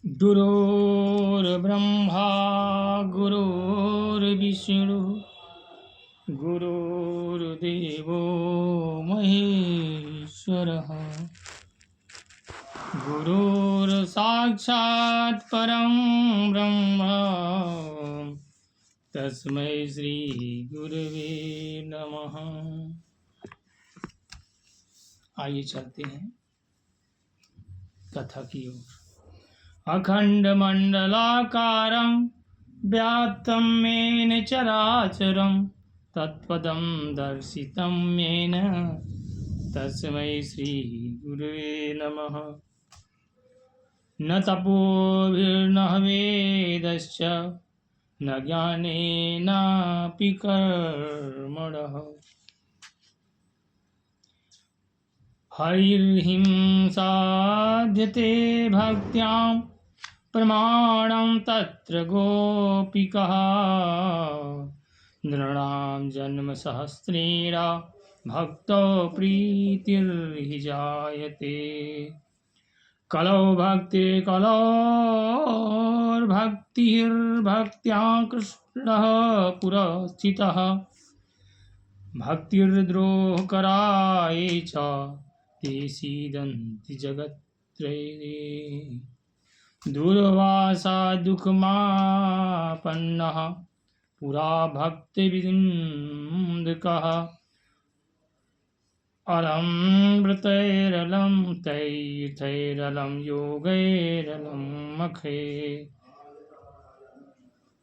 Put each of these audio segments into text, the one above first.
गुरुर्ब्रह्मा गुरुर्विष्णु गुरुर्देवो महेश्वरः गुरुर्साक्षात् परं ब्रह्म तस्मै श्री गुरवे नमः। आइए चलते हैं कथा की ओर। अखण्डमण्डलाकारं व्याप्तं येन चराचरं तत्पदं दर्शितं येन तस्मै श्रीगुरुवे नमः। न तपोभिर्न वेदश्च न ज्ञानेनापि कर्मणः हरिर्हिंसाद्यते भक्त्यां प्रमाणं तत्र गोपिकः नृणां जन्मसहस्रेण भक्तो प्रीतिर्हि जायते। कलौ भक्ति कलौर्भक्तिर्भक्त्या कृष्णः पुरस्थितः भक्तिर्द्रोहकराय च ते सीदन्ति जगत्त्रये। दूर्वासा दुःखमापन्नः पुरा भक्तिविन्दुकः अलं व्रतैरलं तैर्थैरलं योगैरलं मखे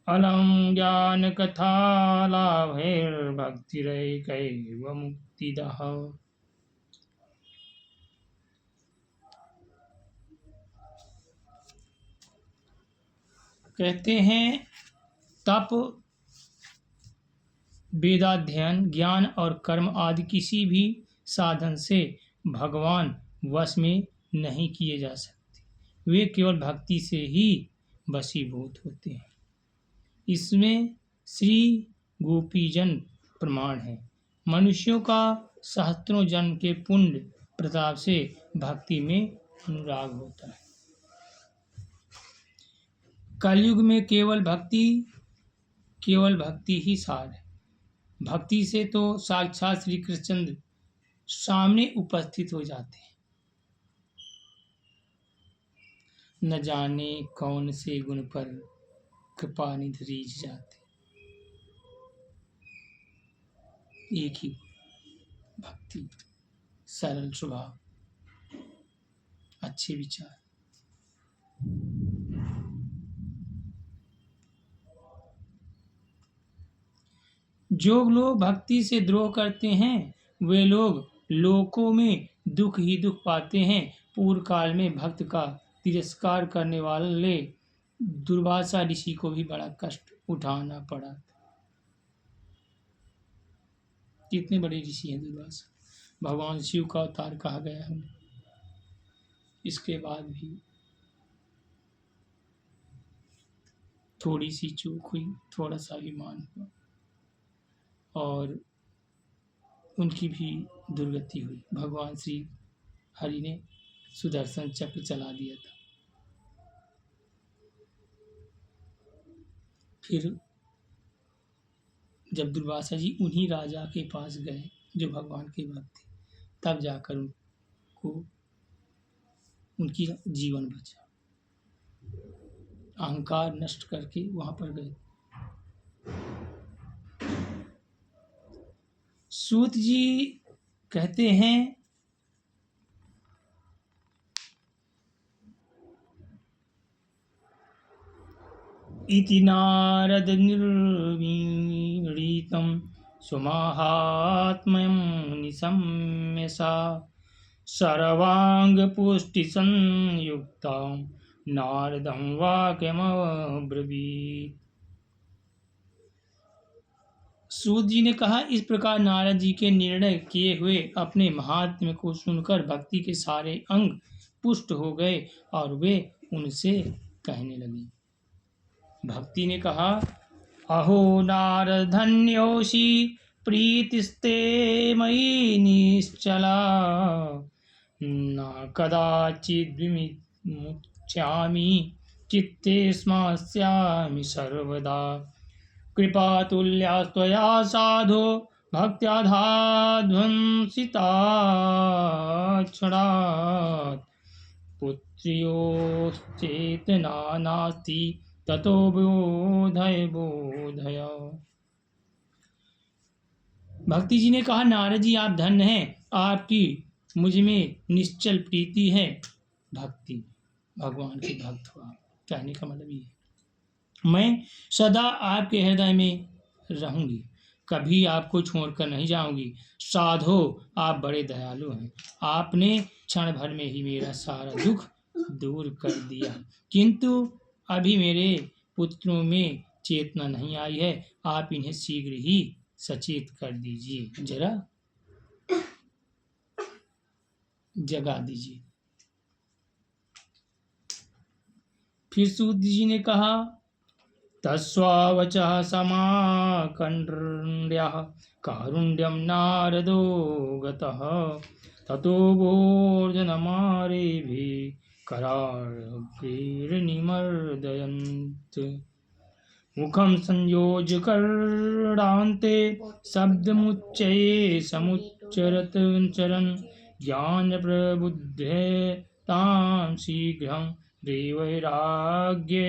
अलं ज्ञानकथालाभैर्भक्तिरैकैव मुक्तिदः। कहते हैं तप, वेदाध्ययन, ज्ञान और कर्म आदि किसी भी साधन से भगवान वश में नहीं किए जा सकते। वे केवल भक्ति से ही वशीभूत होते हैं। इसमें श्री गोपीजन प्रमाण है। मनुष्यों का सहस्त्रों जन्म के पुण्य प्रताप से भक्ति में अनुराग होता है। कलयुग में केवल भक्ति ही सार है। भक्ति से तो साक्षात श्री कृष्णचंद्र सामने उपस्थित हो जाते हैं। न जाने कौन से गुण पर कृपा निधि रीझ जाते। एक ही भक्ति, सरल स्वभाव, अच्छे विचार। जो लोग भक्ति से द्रोह करते हैं वे लोग लोकों में दुख ही दुख पाते हैं। पूर्व काल में भक्त का तिरस्कार करने वाले दुर्वासा ऋषि को भी बड़ा कष्ट उठाना पड़ा। कितने बड़े ऋषि हैं दुर्वासा, भगवान शिव का अवतार कहा गया है। इसके बाद भी थोड़ी सी चूक हुई, थोड़ा सा अभिमान हुआ और उनकी भी दुर्गति हुई। भगवान श्री हरि ने सुदर्शन चक्र चला दिया था। फिर जब दुर्वासा जी उन्हीं राजा के पास गए जो भगवान के भक्त थे, तब जाकर उनको उनकी जीवन बचा। अहंकार नष्ट करके वहां पर गए। सूत जी कहते हैं इति नारद निर्वीणीतं सुमहात्म्यं निशम्य सा सर्वांगपुष्टिसंयुक्तं नारदं वाक्यमब्रवीत्। सूत जी ने कहा, इस प्रकार नारद जी के निर्णय किए हुए अपने महात्म्य को सुनकर भक्ति के सारे अंग पुष्ट हो गए और वे उनसे कहने लगे। भक्ति ने कहा, अहो नारद धन्योषि प्रीतिस्ते मयि निश्चला न कदाचिद् विमुच्यामि चित्ते स्मस्यामि सर्वदा कृपातुल्या त्वया साधो भक्त्याधाध्वंसिताक्षणात् पुत्र्योश्चेतना नास्ति ततो बोधय बोधय। भक्ति जी ने कहा, नारद जी आप धन्य हैं, आपकी मुझ में निश्चल प्रीति है। भक्ति, भगवान के भक्त हुआ, कहने का मतलब ये है मैं सदा आपके हृदय में रहूंगी, कभी आपको छोड़कर नहीं जाऊंगी। साधो आप बड़े दयालु हैं, आपने क्षण भर में ही मेरा सारा दुख दूर कर दिया, किंतु अभी मेरे पुत्रों में चेतना नहीं आई है, आप इन्हें शीघ्र ही सचेत कर दीजिए, जरा जगा दीजिए। फिर सूत जी ने कहा, तस्वावचः समाकण्ड्यः कारुण्यं नारदो गतः ततो भोजनमारेभिः कराग्रेर्निमर्दयन्त् मुखं संयोज्य कर्णान्ते शब्दमुच्चये समुच्चरत् चरन् ज्ञानप्रबुद्धेतां शीघ्रं देवैराग्ये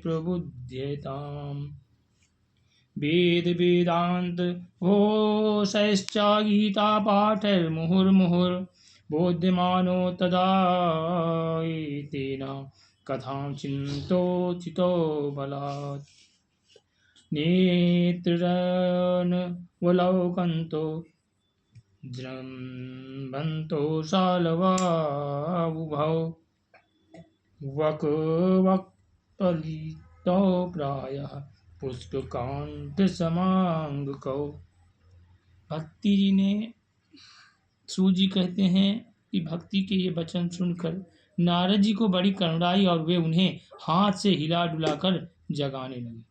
प्रबुध्यताम्। वेद वेदांत घोषैश्च गीता पाठैर्मुहुर्मुहुर्बोध्यमानो तदा तेन कथां चिन्तोचितो बलात् नेत्रनवलोकन्तो जृम्भन्तो शालवाबुभौ वक्वक्पलितौ प्रायः पुष्पकांत समांगकौ। भक्ति जी ने, सूत जी कहते हैं कि भक्ति के ये वचन सुनकर नारद जी को बड़ी करुणा आई और वे उन्हें हाथ से हिला डुलाकर जगाने लगे।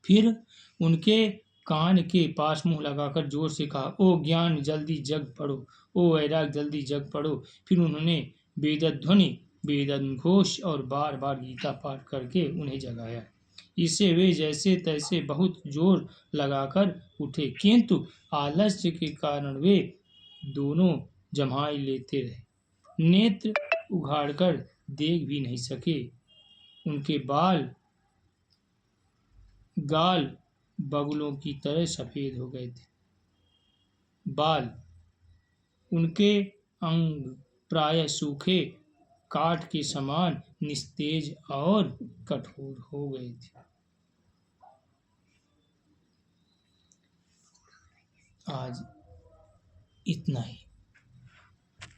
फिर उनके कान के पास मुंह लगाकर जोर से कहा, ओ ज्ञान जल्दी जग पड़ो, ओ वैराग जल्दी जग पड़ो। फिर उन्होंने वेदध्वनि वेदघोष और बार बार गीता पाठ करके उन्हें जगाया। इससे वे जैसे तैसे बहुत जोर लगाकर उठे, किंतु आलस्य के कारण वे दोनों जम्हाई लेते रहे, नेत्र उघाड़कर देख भी नहीं सके। उनके गाल बगुलों की तरह सफेद हो गए थे, बाल उनके अंग प्राय सूखे काठ के समान निस्तेज और कठोर हो गए थे। आज इतना ही।